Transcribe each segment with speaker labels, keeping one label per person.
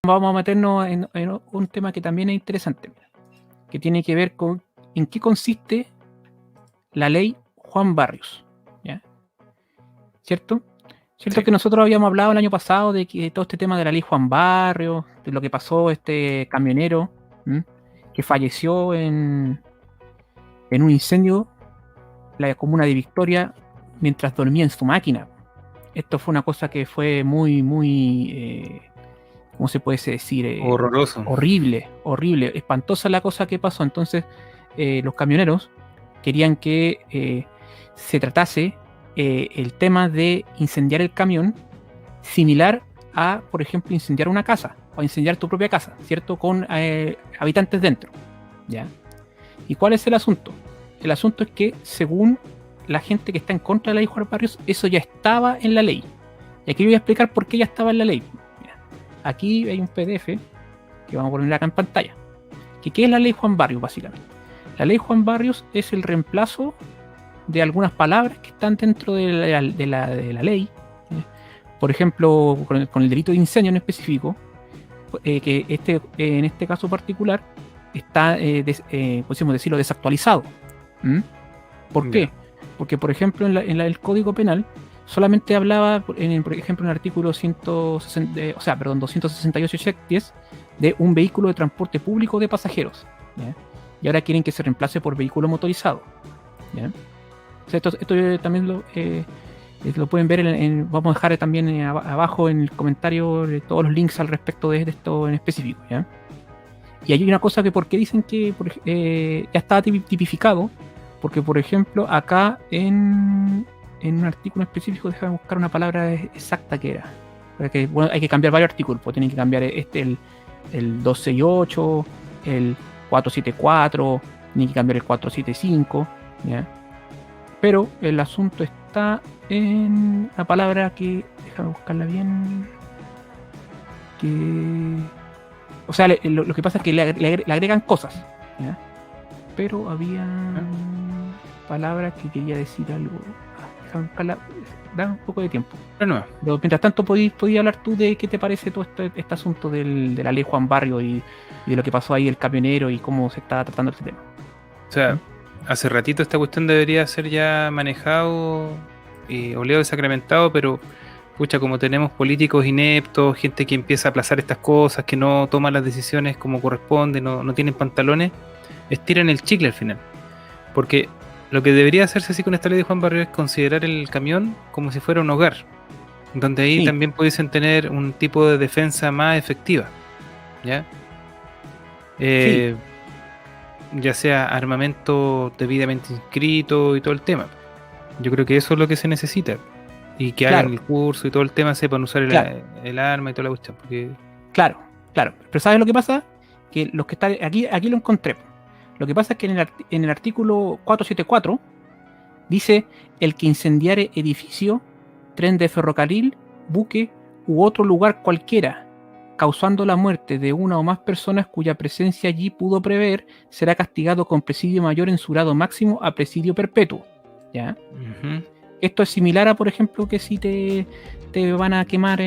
Speaker 1: vamos a meternos en un tema que también es interesante, que tiene que ver con en qué consiste la ley Juan Barrios, ¿ya? ¿Cierto? ¿Cierto?
Speaker 2: Sí.
Speaker 1: Que nosotros habíamos hablado el año pasado de que todo este tema de la ley Juan Barrios, de lo que pasó este camionero, ¿m? Que falleció en un incendio en la comuna de Victoria mientras dormía en su máquina. Esto fue una cosa que fue muy, ¿cómo se puede decir?
Speaker 2: Horroroso.
Speaker 1: Horrible, espantosa la cosa que pasó. Entonces, los camioneros querían que se tratase el tema de incendiar el camión similar a, por ejemplo, incendiar una casa o incendiar tu propia casa, ¿cierto? Con habitantes dentro, ¿ya? ¿Y cuál es el asunto? El asunto es que, según la gente que está en contra de la ley Juan Barrios, eso ya estaba en la ley. Y aquí voy a explicar por qué ya estaba en la ley. Mira, aquí hay un PDF que vamos a poner acá en pantalla. ¿Qué es la ley Juan Barrios, básicamente? La ley Juan Barrios es el reemplazo de algunas palabras que están dentro de la ley. Por ejemplo, con el delito de incendio en específico, que en este caso particular está, podemos decirlo, desactualizado. ¿Por qué? Porque, por ejemplo, en el Código Penal solamente hablaba, por ejemplo, en el artículo 268-10 de un vehículo de transporte público de pasajeros, ¿ya? Y ahora quieren que se reemplace por vehículo motorizado, ¿ya? O sea, esto también lo pueden ver, vamos a dejar también abajo en el comentario todos los links al respecto de esto en específico, ¿ya? Y hay una cosa que por qué dicen que ya está tipificado, porque por ejemplo acá en un artículo específico, déjame buscar una palabra exacta que era, porque bueno, hay que cambiar varios artículos, pues tienen que cambiar el 268, el 474, tienen que cambiar el 475, ¿ya? Pero el asunto está en la palabra que, déjame buscarla bien, o sea, lo que pasa es que le agregan cosas, ¿ya? Pero había palabras que quería decir algo. Déjame buscarla, da un poco de tiempo.
Speaker 2: Pero
Speaker 1: mientras tanto, podías hablar tú de qué te parece todo este asunto de la ley Juan Barrio y de lo que pasó ahí el camionero y cómo se está tratando este tema.
Speaker 2: O sea, hace ratito esta cuestión debería ser ya manejado y oleado y sacramentado, pero pucha, como tenemos políticos ineptos, gente que empieza a aplazar estas cosas, que no toma las decisiones como corresponde, no tienen pantalones, estiran el chicle al final. Porque lo que debería hacerse así con esta ley de Juan Barrio es considerar el camión como si fuera un hogar, donde ahí también pudiesen tener un tipo de defensa más efectiva, ¿ya? Ya sea armamento debidamente inscrito y todo el tema. Yo creo que eso es lo que se necesita. Y que hagan el curso y todo el tema, sepan usar el arma y toda la cuestión. Porque... Claro.
Speaker 1: Pero ¿sabes lo que pasa? Que los que están aquí lo encontré. Lo que pasa es que en el artículo 474 dice: el que incendiare edificio, tren de ferrocarril, buque u otro lugar cualquiera, causando la muerte de una o más personas cuya presencia allí pudo prever, será castigado con presidio mayor en su grado máximo a presidio perpetuo, ¿ya?
Speaker 2: Uh-huh.
Speaker 1: Esto es similar a, por ejemplo, que si te van a quemar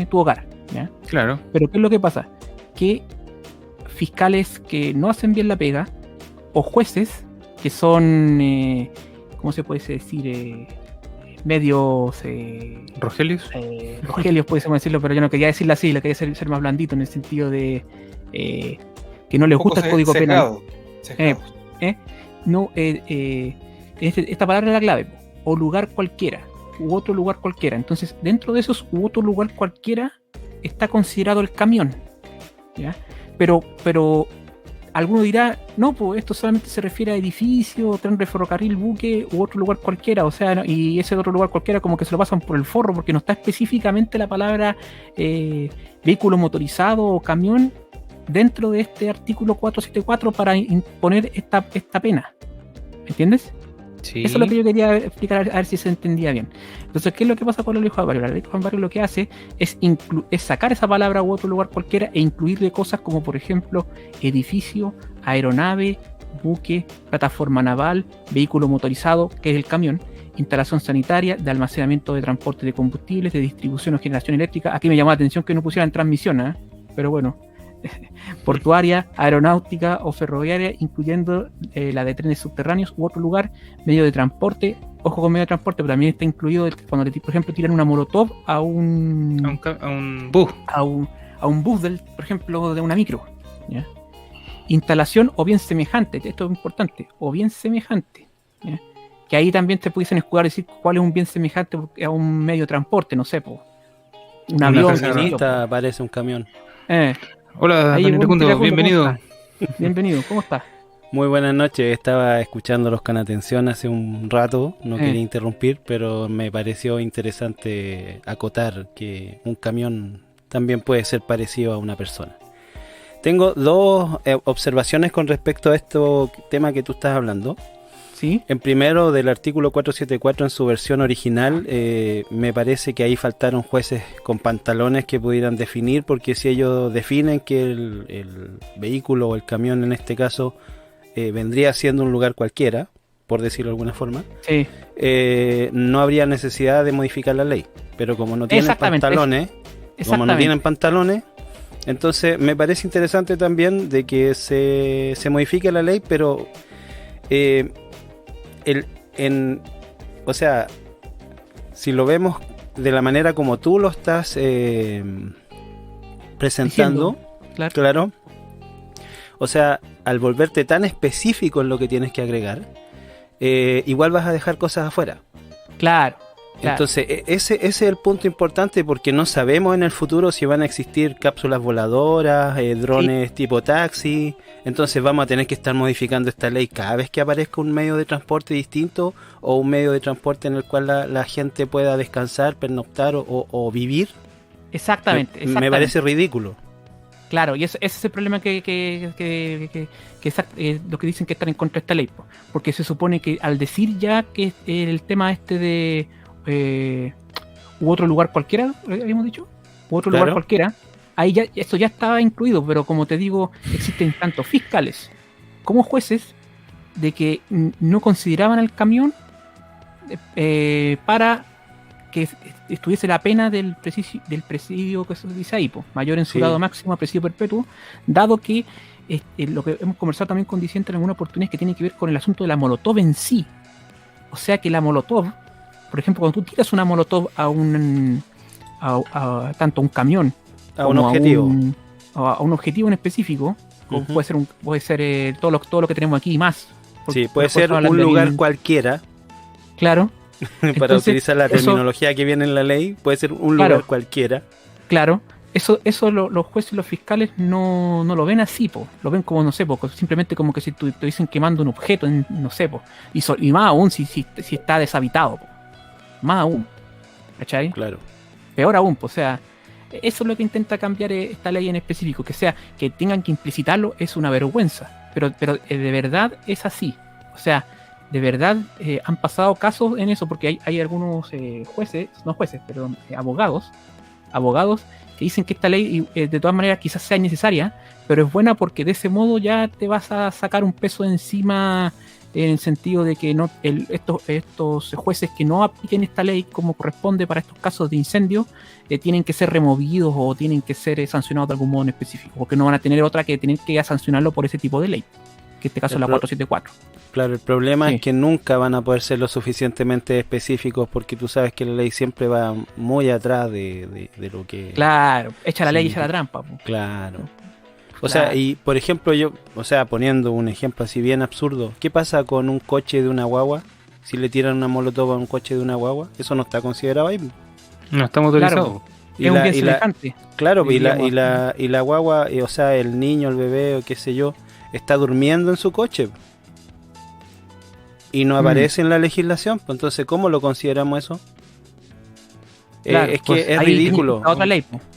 Speaker 1: tu hogar, ¿ya?
Speaker 2: Claro.
Speaker 1: Pero ¿qué es lo que pasa? Que fiscales que no hacen bien la pega, o jueces que son, ¿cómo se puede decir? Medios...
Speaker 2: ¿Rogelios?
Speaker 1: Rogelios, pudiésemos decirlo, pero yo no quería decirlo así, lo quería ser más blandito, en el sentido de que no les gusta el Código Penal. Esta palabra es la clave: o lugar cualquiera, u otro lugar cualquiera. Entonces, dentro de esos u otro lugar cualquiera está considerado el camión, ¿ya? Pero alguno dirá, no, pues esto solamente se refiere a edificio, tren de ferrocarril, buque u otro lugar cualquiera, o sea, y ese otro lugar cualquiera como que se lo pasan por el forro, porque no está específicamente la palabra vehículo motorizado o camión dentro de este artículo 474 para imponer esta pena, ¿entiendes?
Speaker 2: Sí.
Speaker 1: Eso es lo que yo quería explicar, a ver si se entendía bien. Entonces, ¿qué es lo que pasa con la ley Juan Barrio? La ley Juan Barrio lo que hace es sacar esa palabra u otro lugar cualquiera e incluirle cosas como, por ejemplo, edificio, aeronave, buque, plataforma naval, vehículo motorizado, que es el camión, instalación sanitaria, de almacenamiento de transporte de combustibles, de distribución o generación eléctrica. Aquí me llamó la atención que no pusieran transmisión, pero bueno, portuaria, aeronáutica o ferroviaria, incluyendo la de trenes subterráneos u otro lugar, medio de transporte. Ojo con medio de transporte, pero también está incluido cuando, por ejemplo, tiran una molotov a un
Speaker 2: bus.
Speaker 1: A un bus, por ejemplo, de una micro. ¿Ya? Instalación o bien semejante, esto es importante, o bien semejante. ¿Ya? Que ahí también te pudiesen escudar decir cuál es un bien semejante a un medio de transporte, no sé, un avión.
Speaker 3: Parece un camión.
Speaker 2: Hola, Don Iracundo, bienvenido.
Speaker 1: Bienvenido, ¿cómo estás?
Speaker 3: Muy buenas noches, estaba escuchándolos con atención hace un rato, no quería interrumpir, pero me pareció interesante acotar que un camión también puede ser parecido a una persona. Tengo dos observaciones con respecto a este tema que tú estás hablando.
Speaker 1: ¿Sí?
Speaker 3: En primero, del artículo 474 en su versión original, me parece que ahí faltaron jueces con pantalones que pudieran definir, porque si ellos definen que el vehículo o el camión en este caso vendría siendo un lugar cualquiera, por decirlo de alguna forma,
Speaker 1: sí,
Speaker 3: no habría necesidad de modificar la ley. Pero como no tienen pantalones, entonces me parece interesante también de que se modifique la ley, pero o sea, si lo vemos de la manera como tú lo estás presentando, claro, o sea, al volverte tan específico en lo que tienes que agregar, igual vas a dejar cosas afuera.
Speaker 1: Claro.
Speaker 3: Entonces, ese es el punto importante, porque no sabemos en el futuro si van a existir cápsulas voladoras, drones tipo taxi. Entonces vamos a tener que estar modificando esta ley cada vez que aparezca un medio de transporte distinto, o un medio de transporte en el cual la gente pueda descansar, pernoctar o vivir.
Speaker 1: Exactamente.
Speaker 3: Me parece ridículo.
Speaker 1: Claro, y ese es el problema que lo que dicen que están en contra de esta ley, porque se supone que al decir ya que el tema de u otro lugar cualquiera, habíamos dicho, u otro lugar cualquiera, ahí ya esto ya estaba incluido, pero como te digo, existen tanto fiscales como jueces de que no consideraban al camión para que estuviese la pena del presidio que se dice ahí, mayor en su grado máximo a presidio perpetuo, dado que lo que hemos conversado también con Diciente en alguna oportunidad es que tiene que ver con el asunto de la molotov en sí. O sea que la molotov, por ejemplo, cuando tú tiras una molotov tanto a un camión
Speaker 3: a un objetivo,
Speaker 1: a un objetivo en específico, como puede ser todo lo que tenemos aquí y más.
Speaker 3: Sí, puede ser un lugar cualquiera.
Speaker 1: Claro.
Speaker 3: Para entonces, utilizar la terminología que viene en la ley, puede ser un lugar cualquiera.
Speaker 1: Claro. Eso los jueces y los fiscales no lo ven así, lo ven como, no sé, simplemente como que si te dicen quemando un objeto, no sé, y más aún si está deshabitado, más aún, ¿cachai?
Speaker 3: Claro.
Speaker 1: Peor aún, o sea, eso es lo que intenta cambiar esta ley en específico, que tengan que implicitarlo es una vergüenza, pero de verdad es así, o sea, de verdad han pasado casos en eso, porque hay algunos abogados que dicen que esta ley de todas maneras quizás sea innecesaria, pero es buena porque de ese modo ya te vas a sacar un peso de encima, en el sentido de que estos jueces que no apliquen esta ley como corresponde para estos casos de incendio tienen que ser removidos o tienen que ser sancionados de algún modo en específico, porque no van a tener otra que tener que sancionarlo por ese tipo de ley, que en este caso es la 474.
Speaker 3: Claro, el problema es que nunca van a poder ser lo suficientemente específicos, porque tú sabes que la ley siempre va muy atrás de lo que...
Speaker 1: Claro, echa la ley y echa la trampa.
Speaker 3: Claro. O sea, y por ejemplo poniendo un ejemplo así bien absurdo, ¿qué pasa con un coche de una guagua? Si le tiran una molotov a un coche de una guagua, eso no está considerado ahí.
Speaker 2: No está motorizado.
Speaker 1: Es un bien semejante.
Speaker 3: Claro, y la guagua, o sea, el niño, el bebé o qué sé yo, está durmiendo en su coche y no aparece en la legislación, pues entonces ¿cómo lo consideramos eso?
Speaker 1: Claro,
Speaker 3: es que es ridículo.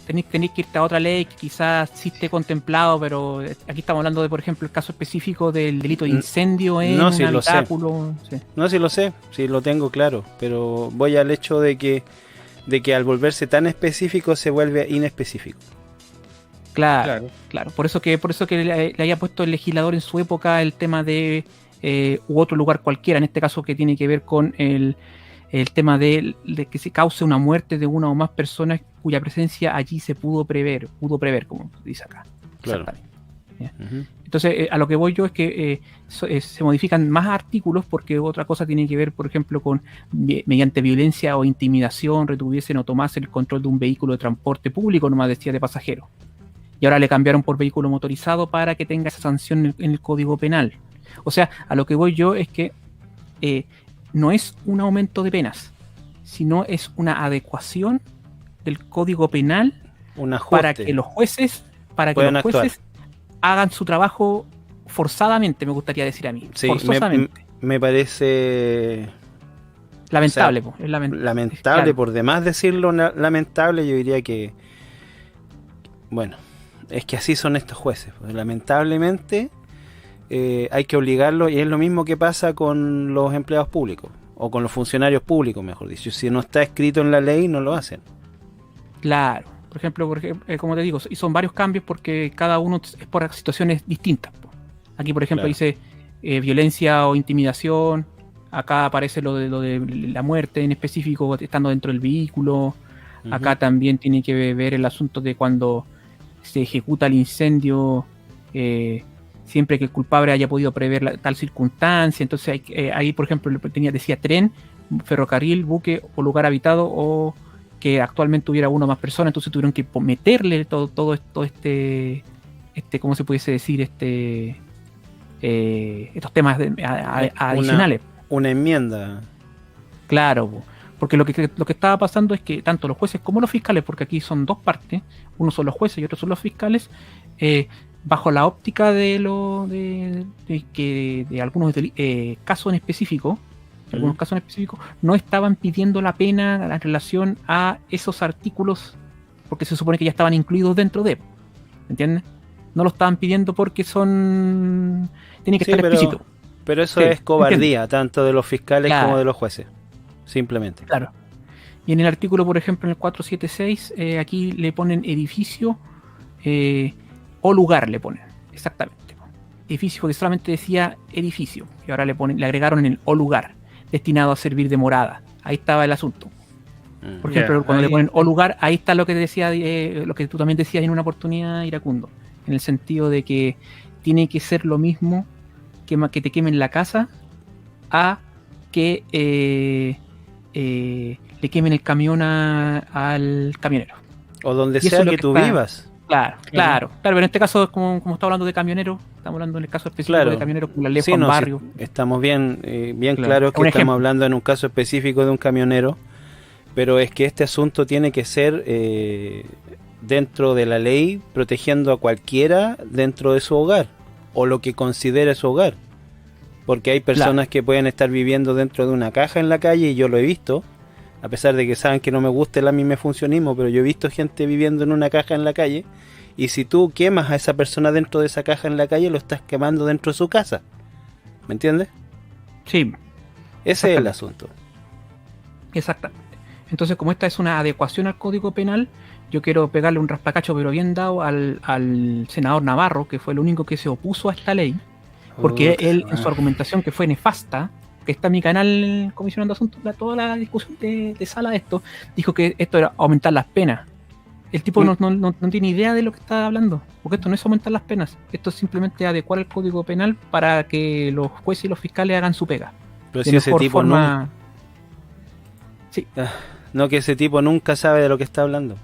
Speaker 1: Tenéis que irte a otra ley que quizás sí esté contemplado, pero aquí estamos hablando de, por ejemplo, el caso específico del delito de incendio en un habitáculo. Sí.
Speaker 3: No, sí lo sé, sí lo tengo claro, pero voy al hecho de que al volverse tan específico se vuelve inespecífico.
Speaker 1: Claro. Por eso que le haya puesto el legislador en su época el tema de u otro lugar cualquiera, en este caso que tiene que ver con el tema de que se cause una muerte de una o más personas cuya presencia allí se pudo prever, como dice acá.
Speaker 3: Claro.
Speaker 1: Exactamente.
Speaker 3: Ujú.
Speaker 1: Entonces, a lo que voy yo es que se modifican más artículos porque otra cosa tiene que ver, por ejemplo, con mediante violencia o intimidación retuviesen o tomasen el control de un vehículo de transporte público, nomás decía de pasajeros. Y ahora le cambiaron por vehículo motorizado para que tenga esa sanción en el Código Penal. O sea, a lo que voy yo es que no es un aumento de penas, sino es una adecuación del Código Penal
Speaker 3: Un ajuste.
Speaker 1: para que los jueces
Speaker 3: Puedan actuar.
Speaker 1: hagan su trabajo forzadamente, me gustaría decir a mí.
Speaker 3: Sí,
Speaker 1: forzosamente.
Speaker 3: me parece
Speaker 1: Lamentable,
Speaker 3: o sea,
Speaker 1: po, es
Speaker 3: lamentable,
Speaker 1: claro.
Speaker 3: por demás decirlo lamentable, yo diría que, bueno, es que así son estos jueces. Pues, lamentablemente hay que obligarlo, y es lo mismo que pasa con los empleados públicos, o con los funcionarios públicos, mejor dicho. Si no está escrito en la ley, no lo hacen.
Speaker 1: Claro. Por ejemplo, como te digo, y son varios cambios porque cada uno es por situaciones distintas, po. Aquí, por ejemplo,
Speaker 3: Claro.
Speaker 1: dice violencia o intimidación. Acá aparece lo de la muerte en específico, estando dentro del vehículo. Acá
Speaker 3: Ujú.
Speaker 1: también tiene que ver el asunto de cuando se ejecuta el incendio, siempre que el culpable haya podido prever tal circunstancia. Entonces, ahí, por ejemplo, decía tren, ferrocarril, buque o lugar habitado, o que actualmente hubiera uno o más personas, entonces tuvieron que meterle todo este, ¿cómo se pudiese decir? Estos temas adicionales.
Speaker 3: Una enmienda.
Speaker 1: Claro, porque lo que estaba pasando es que tanto los jueces como los fiscales, porque aquí son dos partes, uno son los jueces y otro son los fiscales, bajo la óptica de algunos casos en específico, no estaban pidiendo la pena en relación a esos artículos, porque se supone que ya estaban incluidos dentro de, ¿entiendes? No lo estaban pidiendo porque tiene que estar explícito.
Speaker 3: Pero eso
Speaker 1: Sí,
Speaker 3: es cobardía,
Speaker 1: entiendo.
Speaker 3: tanto de los fiscales
Speaker 1: Claro.
Speaker 3: como de los jueces. Simplemente.
Speaker 1: Claro. Y en el artículo, por ejemplo, en el 476, aquí le ponen edificio o lugar, le ponen. Exactamente. Edificio, porque solamente decía edificio. Y ahora le agregaron en el o lugar, destinado a servir de morada. Ahí estaba el asunto. Por ejemplo,
Speaker 2: Ya,
Speaker 1: cuando le
Speaker 2: ahí-
Speaker 1: ponen o lugar, ahí está lo que decía, lo que tú también decías en una oportunidad, Iracundo. En el sentido de que tiene que ser lo mismo que te quemen la casa a que le quemen el camión al camionero.
Speaker 3: O donde
Speaker 1: Y eso
Speaker 3: sea
Speaker 1: es lo
Speaker 3: que
Speaker 1: que
Speaker 3: tú
Speaker 1: está-
Speaker 3: vivas.
Speaker 1: Claro, pero en este caso, como estamos hablando de camioneros, estamos hablando en el caso específico
Speaker 3: Claro.
Speaker 1: de camioneros con la ley
Speaker 3: Sí,
Speaker 1: Juan
Speaker 3: no, sí,
Speaker 1: Barrio.
Speaker 3: estamos bien
Speaker 1: Claro.
Speaker 3: claros que
Speaker 1: Un
Speaker 3: estamos
Speaker 1: ejemplo.
Speaker 3: hablando en un caso específico de un camionero, pero es que este asunto tiene que ser dentro de la ley, protegiendo a cualquiera dentro de su hogar, o lo que considere su hogar. Porque hay personas que pueden estar viviendo dentro de una caja en la calle, y yo lo he visto, a pesar de que saben que no me gusta el amimefuncionismo, pero yo he visto gente viviendo en una caja en la calle, y si tú quemas a esa persona dentro de esa caja en la calle, lo estás quemando dentro de su casa. ¿Me entiendes?
Speaker 1: Sí,
Speaker 3: Ese es el asunto.
Speaker 1: exactamente. Entonces, como esta es una adecuación al Código Penal, yo quiero pegarle un raspacacho, pero bien dado, al senador Navarro, que fue el único que se opuso a esta ley, porque
Speaker 2: Puta,
Speaker 1: él, en su argumentación que fue nefasta, que está en mi canal Comisionando Asuntos, toda la discusión de sala de esto, dijo que esto era aumentar las penas. El tipo no tiene idea de lo que está hablando, porque esto no es aumentar las penas, esto es simplemente adecuar el Código Penal para que los jueces y los fiscales hagan su pega.
Speaker 3: Pero
Speaker 1: De
Speaker 3: si ese
Speaker 1: mejor
Speaker 3: tipo
Speaker 1: forma. Sí,
Speaker 3: no, que ese tipo nunca sabe de lo que está hablando.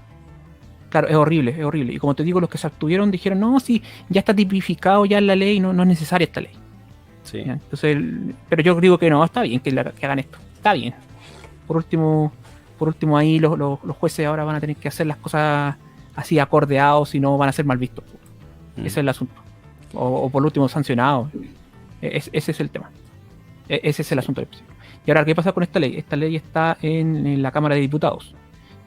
Speaker 1: claro, es horrible, es horrible. Y como te digo, los que se abstuvieron dijeron, no, sí, ya está tipificado ya en la ley, no es necesaria esta ley.
Speaker 3: Sí.
Speaker 1: ¿Ya? Entonces, pero yo digo que no, está bien que hagan esto, está bien. Por último ahí los jueces ahora van a tener que hacer las cosas así acordeados, si no van a ser mal vistos. Ese es el asunto. O por último sancionados. Ese es el tema. Ese es el asunto. Y ahora, ¿qué pasa con esta ley? Esta ley está en la Cámara de Diputados.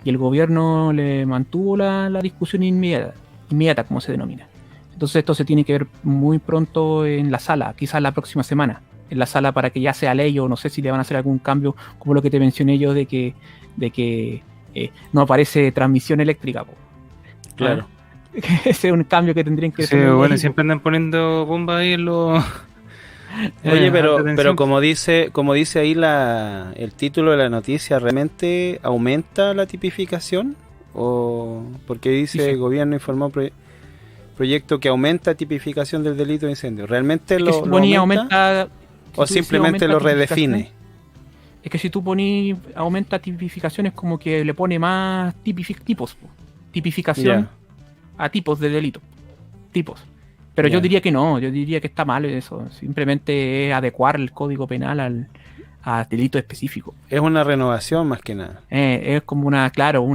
Speaker 1: Y el gobierno le mantuvo la discusión inmediata, como se denomina. Entonces esto se tiene que ver muy pronto en la sala, quizás la próxima semana, en la sala, para que ya sea ley, o no sé si le van a hacer algún cambio, como lo que te mencioné yo de que no aparece transmisión eléctrica.
Speaker 3: Claro.
Speaker 1: Ese es un cambio que tendrían que
Speaker 2: Sí,
Speaker 1: hacer.
Speaker 2: bueno, siempre andan poniendo bombas ahí en los...
Speaker 3: Oye,
Speaker 2: alta
Speaker 3: pero
Speaker 2: tensión.
Speaker 3: como dice ahí el título de la noticia, ¿realmente aumenta la tipificación O porque dice
Speaker 1: Sí.
Speaker 3: gobierno informó proyecto que aumenta tipificación del delito de incendio. ¿Realmente
Speaker 1: Es que
Speaker 3: lo,
Speaker 1: si tú
Speaker 3: lo
Speaker 1: ponías
Speaker 3: aumenta
Speaker 1: si
Speaker 3: o
Speaker 1: tú dices
Speaker 3: simplemente
Speaker 1: aumenta
Speaker 3: lo
Speaker 1: tipificaciones,
Speaker 3: redefine?
Speaker 1: es que si tú pones aumenta tipificaciones como que le pone más tipos, po. Tipificación
Speaker 3: Ya,
Speaker 1: a tipos de delito, tipos. Pero yo
Speaker 3: ya.
Speaker 1: diría que no, yo diría que está mal eso. Simplemente es adecuar el código penal a delito específico.
Speaker 3: Es una renovación más que nada.
Speaker 1: Es como una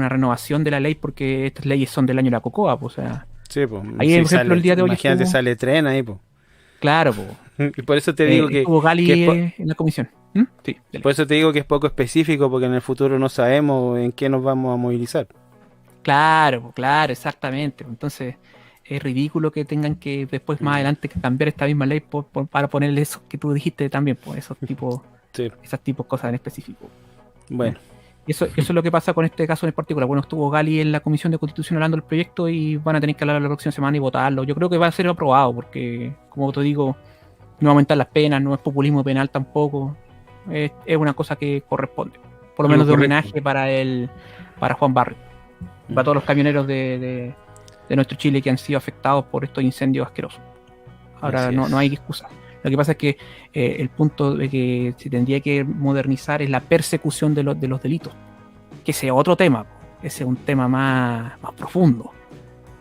Speaker 1: renovación de la ley porque estas leyes son del año de la Cocoa, pues, o sea,
Speaker 3: Sí, pues,
Speaker 1: ahí
Speaker 3: si
Speaker 1: por ejemplo
Speaker 3: sale,
Speaker 1: el día de hoy
Speaker 3: imagínate,
Speaker 1: estuvo,
Speaker 3: sale tren ahí, pues.
Speaker 1: claro, pues,
Speaker 3: Y por eso te digo
Speaker 1: estuvo
Speaker 3: que
Speaker 1: Gali en la comisión. ¿Mm? Sí, dale.
Speaker 3: por eso te digo que es poco específico, porque en el futuro no sabemos en qué nos vamos a movilizar.
Speaker 1: Claro, pues, claro, exactamente. Entonces es ridículo que tengan que después más adelante que cambiar esta misma ley para ponerle eso que tú dijiste también, pues
Speaker 3: Sí,
Speaker 1: esas tipos de cosas en específico.
Speaker 3: bueno.
Speaker 1: Y eso es lo que pasa con este caso en particular. Bueno, estuvo Gali en la Comisión de Constitución hablando del proyecto y van a tener que hablar la próxima semana y votarlo. Yo creo que va a ser aprobado porque, como te digo, no aumentar las penas, no es populismo penal tampoco. Es una cosa que corresponde. Por lo
Speaker 2: Algo
Speaker 1: menos de
Speaker 2: correcto.
Speaker 1: homenaje para Juan Barrio. Y para todos los camioneros de nuestro Chile que han sido afectados por estos incendios asquerosos. Ahora
Speaker 3: Así es.
Speaker 1: no hay excusa. Lo que pasa es que el punto de que se tendría que modernizar es la persecución de los delitos. Que ese es otro tema. Ese es un tema más profundo.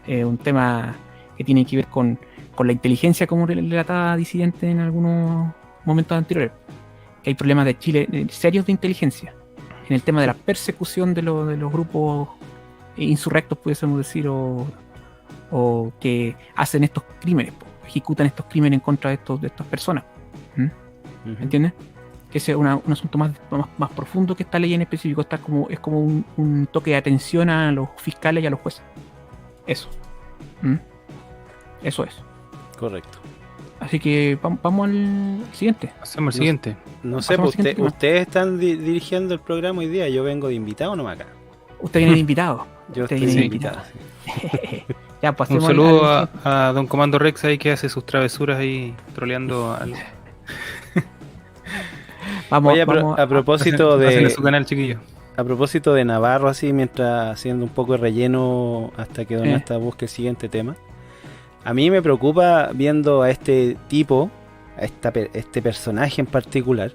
Speaker 1: Un tema que tiene que ver con la inteligencia, como relataba Disidente en algunos momentos anteriores. Que hay problemas de Chile serios de inteligencia en el tema de la persecución de los grupos insurrectos, pudiésemos decir, o que hacen estos crímenes, ejecutan estos crímenes en contra de estas personas. ¿Mm?
Speaker 3: Ujú.
Speaker 1: ¿Entiendes? Que ese es un asunto más profundo que esta ley en específico. Es como un toque de atención a los fiscales y a los jueces. Eso. ¿Mm? Eso es.
Speaker 3: Correcto.
Speaker 1: Así que vamos al siguiente.
Speaker 2: Hacemos el
Speaker 3: No-
Speaker 2: siguiente.
Speaker 3: No sé,
Speaker 1: Pasamos
Speaker 3: pues
Speaker 1: al siguiente tema.
Speaker 3: ustedes están dirigiendo el programa hoy día. Yo vengo de invitado nomás acá.
Speaker 1: Usted viene de invitado.
Speaker 3: Yo
Speaker 1: Usted
Speaker 3: estoy
Speaker 1: viene
Speaker 3: de
Speaker 1: de
Speaker 3: invitado.
Speaker 1: Ya, pues
Speaker 2: Un
Speaker 1: hacemos
Speaker 2: saludo
Speaker 1: al-
Speaker 2: a Don Comando Rex ahí que hace sus travesuras ahí troleando al
Speaker 1: Vamos,
Speaker 3: Oye,
Speaker 1: vamos
Speaker 3: a propósito
Speaker 2: haciendo
Speaker 3: de
Speaker 2: su canal, chiquillo.
Speaker 3: a propósito de Navarro, así mientras haciendo un poco de relleno hasta que Donata busque el siguiente tema. A mí me preocupa viendo a este tipo, este personaje en particular.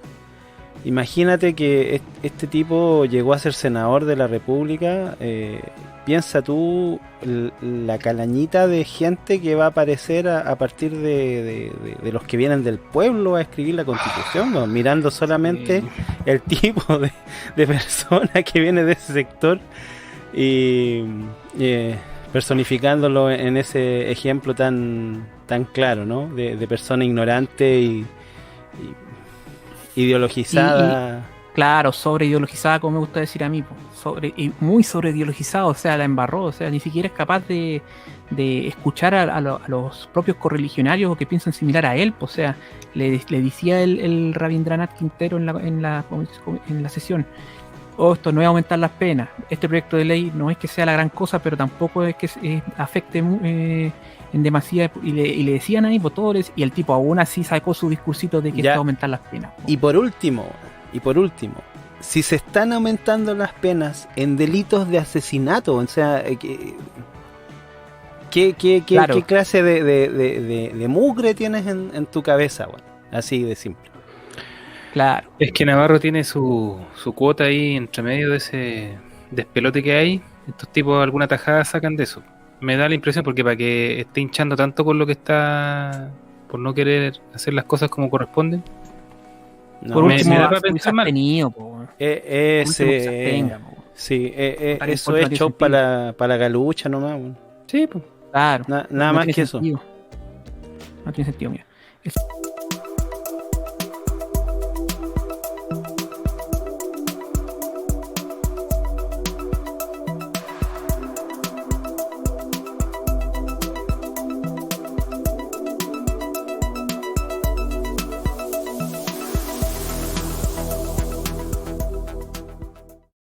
Speaker 3: Imagínate que este tipo llegó a ser senador de la República. Piensa tú la calañita de gente que va a aparecer a partir de los que vienen del pueblo a escribir la Constitución, ¿no? Mirando solamente el tipo de persona que viene de ese sector y personificándolo en ese ejemplo tan claro, ¿no? De persona ignorante y ideologizada.
Speaker 1: Claro, sobre ideologizada, como me gusta decir a mí, po. Y muy sobre ideologizada, o sea, la embarró, o sea, ni siquiera es capaz de escuchar a los propios correligionarios que piensan similar a él, po. O sea, le decía el Rabindranath Quintero en la sesión: oh, esto no es aumentar las penas, este proyecto de ley no es que sea la gran cosa, pero tampoco es que afecte en demasía, y le decían ahí votores, y el tipo aún así sacó su discursito de que
Speaker 3: Ya.
Speaker 1: esto va a aumentar las penas, po.
Speaker 3: Y por último, si se están aumentando las penas en delitos de asesinato, o sea,
Speaker 1: Claro.
Speaker 3: ¿qué clase de mugre tienes en tu cabeza, bueno? Así de simple.
Speaker 1: Claro.
Speaker 2: Es que Navarro tiene su cuota ahí entre medio de ese despelote que hay. Estos tipos alguna tajada sacan de eso. Me da la impresión porque para que esté hinchando tanto con lo que está, por no querer hacer las cosas como corresponden.
Speaker 3: No,
Speaker 1: Por
Speaker 2: me
Speaker 1: último,
Speaker 2: da para
Speaker 1: se hubiese
Speaker 2: pensar mal.
Speaker 1: abstenido, po. Por último, que se abstenga, po.
Speaker 3: sí,
Speaker 1: Total,
Speaker 3: eso
Speaker 1: no
Speaker 3: es
Speaker 1: tiene
Speaker 3: show
Speaker 1: sentido.
Speaker 3: para la galucha nomás, bueno.
Speaker 2: Sí, pues.
Speaker 1: Claro.
Speaker 3: Nada
Speaker 1: No
Speaker 3: más
Speaker 1: tiene
Speaker 3: que eso.
Speaker 1: sentido. No tiene sentido, mira.